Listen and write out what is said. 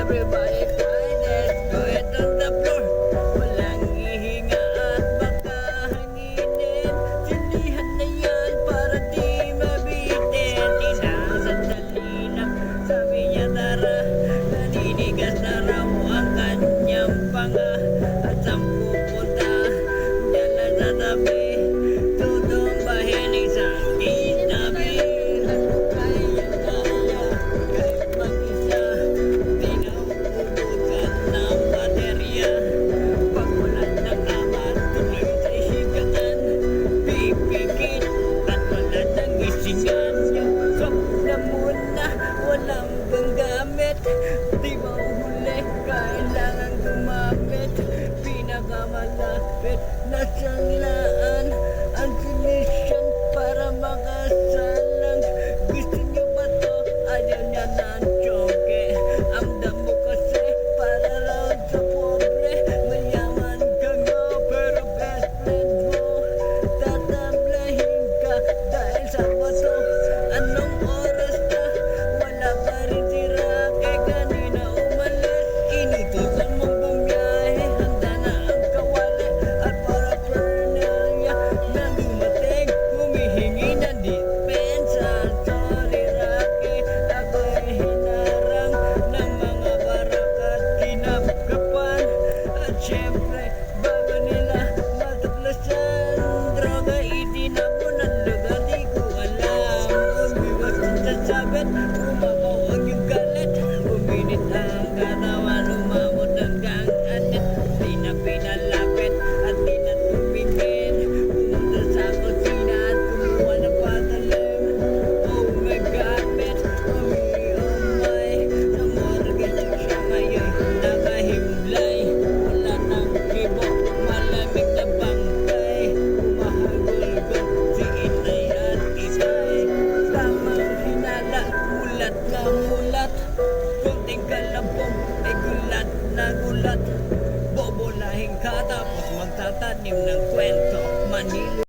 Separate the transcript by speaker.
Speaker 1: Everybody try, let's do it on the floor. Walang hihinga at baka hanginin. Sindihan na yan para di mabitin. Ilang sandali lang, sabi niya tara. Naninigas na raw ang kanyang panga. At saan pupunta? Diyan lang sa tabi. Tutong bahinig sa itabi. Walang ganggamit, di mauhuli, kailangan gumamit. Pinakamalapit na sanglaan ang solusyon para makasalang. Gusto nyo ba to? Ayaw niya ng tiyongke. Ang damo kasi para raw sa pobre. Mayaman ka nga pero best friend mo tatablahin ka dahil sa bato. Anong oras na? Wala pa rin si Rocky, kanina umalis. Inutusan mong bumiyahe, handa na ang kawali at paraphernalia na dumating. Humihingi ng dispensa. Sorry Rocky, ako'y hinarang ng mga barakat kinapkapan. At syempre, bago nila matuklasan, droga itinapon ang lugar, di ko alam. Umiwas ang sasabit, umapaw ang yung galit. Uminit ang katawan, umamot hanggang anit. Di na pinalapit at di na tumingin. Pumunta sa kusina at kumuha ng patalim. Oh my gamit, oh my. Sa morgue siya ngayon nakahimlay. Wala nang kibo, malamig na bangkay. Umahagulgol si inay at isay. Tamang hinala, mulat na mulat. Kunting kalampong ay gulat na gulat. Bobolahin ka tapos magtatanim ng kwento. Manilo